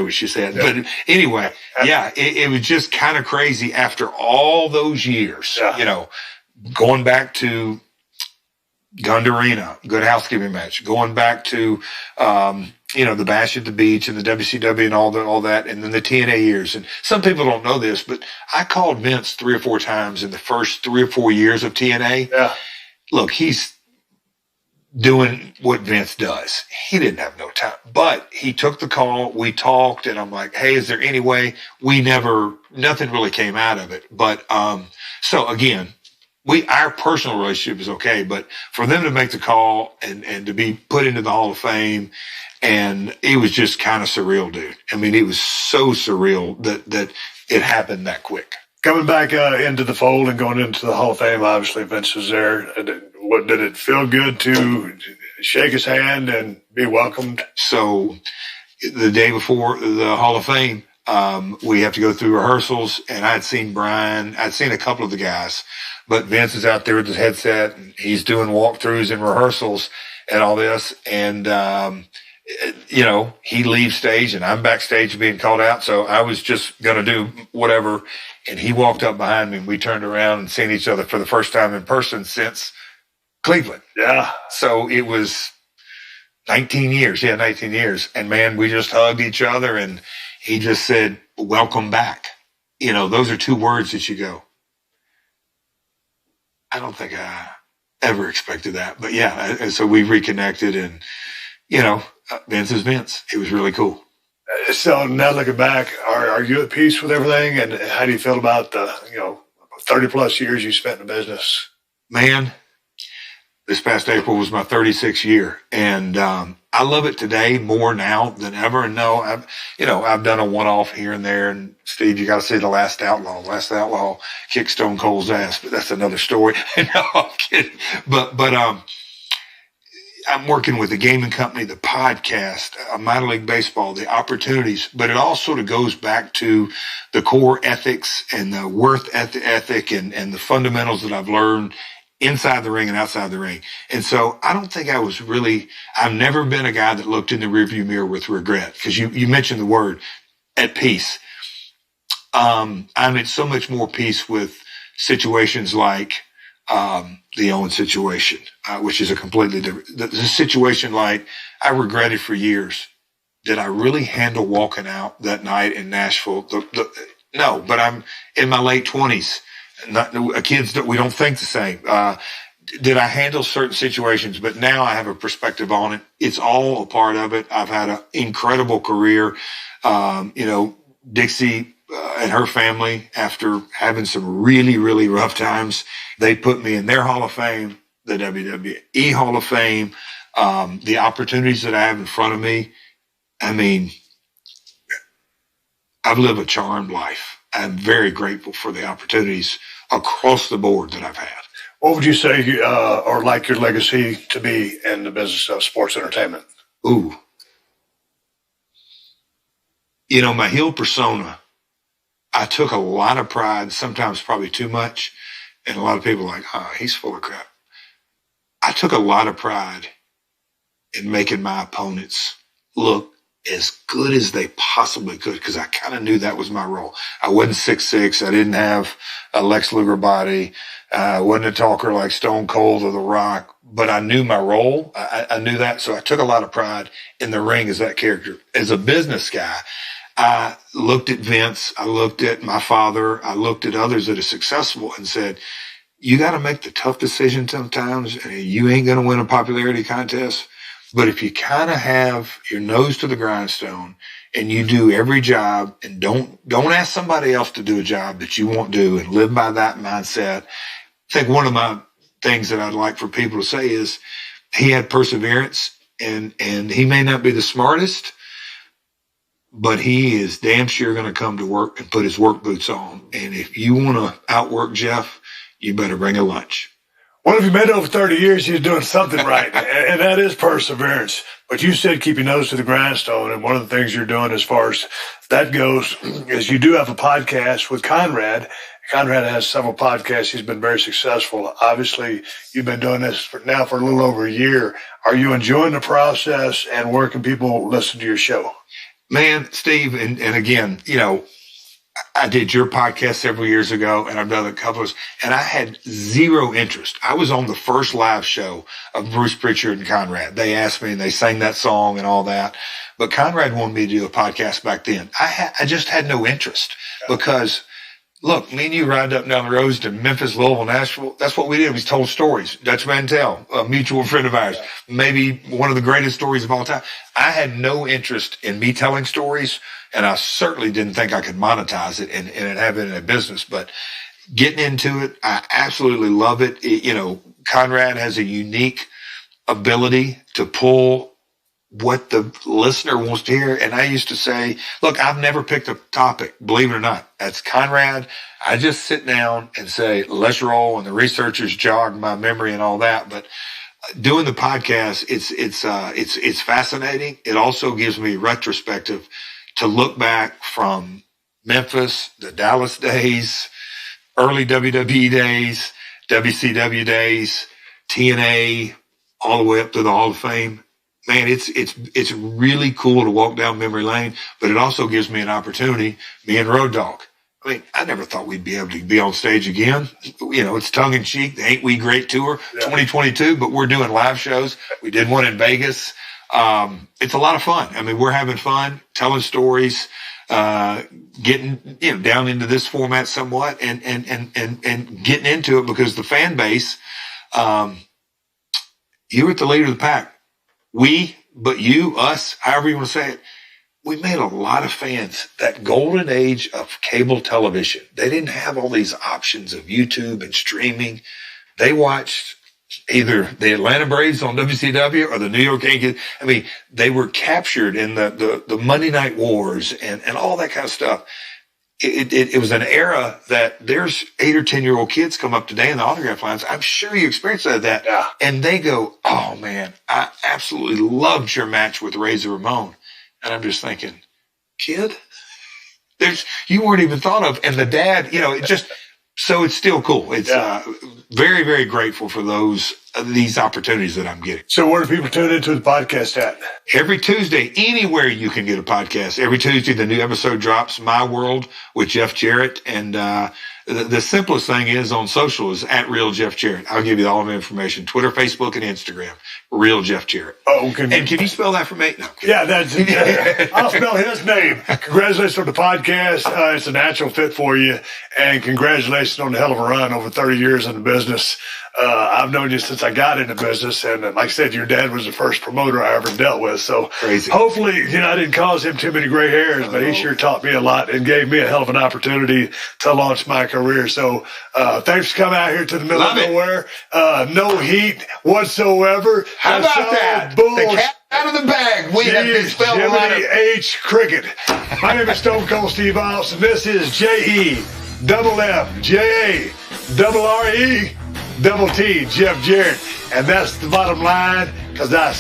what she said. Yeah. But anyway, yeah, it was just kind of crazy after all those years, going back to Gunda Arena, good housekeeping match, going back to, the Bash at the Beach and the WCW and all that, and then the TNA years. And some people don't know this, but I called Vince 3 or 4 times in the first 3 or 4 years of TNA. Yeah. Look, he's doing what Vince does. He didn't have no time, but he took the call. We talked, and I'm like, hey, is there any way? Nothing really came out of it. But, so again, our personal relationship is okay, but for them to make the call and to be put into the Hall of Fame, and it was just kind of surreal, dude. I mean, it was so surreal that it happened that quick. Coming back into the fold and going into the Hall of Fame, obviously Vince was there. Did it feel good to shake his hand and be welcomed? So the day before the Hall of Fame, we have to go through rehearsals, and I'd seen Brian. I'd seen a couple of the guys, but Vince is out there with his headset, and he's doing walkthroughs and rehearsals and all this. And, he leaves stage, and I'm backstage being called out. So I was just going to do whatever. And he walked up behind me, and we turned around and seen each other for the first time in person since Cleveland. Yeah. So it was 19 years. Yeah, 19 years. And, man, we just hugged each other, and he just said, welcome back. Those are 2 words that you go, I don't think I ever expected that. But, yeah, and so we reconnected, and, Vince is Vince. It was really cool. So now looking back, are you at peace with everything? And how do you feel about the, 30-plus years you spent in the business? Man, this past April was my 36th year. And I love it today more now than ever. And no, I've done a one-off here and there. And Steve, you got to see The Last Outlaw. Last Outlaw kicked Stone Cold's ass, but that's another story. No, I'm kidding. But I'm working with the gaming company, the podcast, minor league baseball, the opportunities, but it all sort of goes back to the core ethics and the worth ethic and the fundamentals that I've learned inside the ring and outside the ring. And so I don't think I've never been a guy that looked in the rearview mirror with regret, because you mentioned the word at peace. I'm at so much more peace with situations like the Owen situation, which is a completely different. The situation like I regretted for years. Did I really handle walking out that night in Nashville? No, but I'm in my late 20s. Kids that we don't think the same. Did I handle certain situations? But now I have a perspective on it. It's all a part of it. I've had an incredible career. Dixie and her family, after having some really, really rough times, they put me in their Hall of Fame, the WWE Hall of Fame, the opportunities that I have in front of me. I mean, I've lived a charmed life. I'm very grateful for the opportunities across the board that I've had. What would you say or like your legacy to be in the business of sports entertainment? Ooh. My heel persona, I took a lot of pride, sometimes probably too much, and a lot of people are like, he's full of crap. I took a lot of pride in making my opponents look as good as they possibly could, because I kind of knew that was my role. I wasn't 6'6". I didn't have a Lex Luger body. I wasn't a talker like Stone Cold or The Rock, but I knew my role. I knew that, so I took a lot of pride in the ring as that character. As a business guy, I looked at Vince, I looked at my father, I looked at others that are successful and said, you got to make the tough decision sometimes, and you ain't going to win a popularity contest. But if you kind of have your nose to the grindstone and you do every job and don't ask somebody else to do a job that you won't do and live by that mindset. I think one of my things that I'd like for people to say is he had perseverance, and he may not be the smartest, but he is damn sure going to come to work and put his work boots on. And if you want to outwork Jeff, you better bring a lunch. Well, if you made it over 30 years, you're doing something right, and that is perseverance. But you said keep your nose to the grindstone, and one of the things you're doing as far as that goes is you do have a podcast with Conrad. Conrad has several podcasts. He's been very successful. Obviously, you've been doing this for a little over a year. Are you enjoying the process, and where can people listen to your show? Man, Steve, and again, I did your podcast several years ago, and I've done a couple of, and I had zero interest. I was on the first live show of Bruce Pritchard and Conrad. They asked me, and they sang that song and all that. But Conrad wanted me to do a podcast back then. I just had no interest because, look, me and you ride up and down the roads to Memphis, Louisville, Nashville. That's what we did. We told stories. Dutch Mantel, a mutual friend of ours, maybe one of the greatest stories of all time. I had no interest in me telling stories, and I certainly didn't think I could monetize it and have it in a business. But getting into it, I absolutely love it. Conrad has a unique ability to pull what the listener wants to hear. And I used to say, look, I've never picked a topic, believe it or not. That's Conrad. I just sit down and say, let's roll, and the researchers jog my memory and all that. But doing the podcast, it's fascinating. It also gives me retrospective to look back from Memphis, the Dallas days, early WWE days, WCW days, TNA, all the way up to the Hall of Fame. Man, it's really cool to walk down memory lane, but it also gives me an opportunity, me and Road Dogg. I mean, I never thought we'd be able to be on stage again. It's tongue in cheek, the Ain't We Great Tour 2022, but we're doing live shows. We did one in Vegas. It's a lot of fun. I mean, we're having fun, telling stories, getting, down into this format somewhat and getting into it because the fan base, you were at the leader of the pack. But you, us, however you want to say it, we made a lot of fans. That golden age of cable television, they didn't have all these options of YouTube and streaming. They watched either the Atlanta Braves on WCW or the New York Yankees. I mean, they were captured in the Monday Night Wars and all that kind of stuff. It was an era that there's 8 or 10-year-old kids come up today in the autograph lines. I'm sure you experienced that. Yeah. And they go, oh man, I absolutely loved your match with Razor Ramon. And I'm just thinking, kid, you weren't even thought of. And the dad, so it's still cool. It's very, very grateful for these opportunities that I'm getting. So where do people tune into the podcast at? Every Tuesday, anywhere you can get a podcast. Every Tuesday, the new episode drops, My World with Jeff Jarrett. And the simplest thing is on social is at Real Jeff Jarrett. I'll give you all the information. Twitter, Facebook, and Instagram. Real Jeff Jarrett. Oh, okay. And can you spell that for me? No. Yeah, I'll spell his name. Congratulations on the podcast. It's a natural fit for you. And congratulations on the hell of a run over 30 years in the business. I've known you since I got into business. And like I said, your dad was the first promoter I ever dealt with. So crazy. Hopefully, I didn't cause him too many gray hairs, but he sure taught me a lot and gave me a hell of an opportunity to launch my career. So thanks for coming out here to the middle of nowhere. No heat whatsoever. How about that? The cat out of the bag. We have been spelled Jiminy H. Cricket. My name is Stone Cold Steve Austin. This is JEFFJARRET, Jeff Jarrett. And that's the bottom line, because I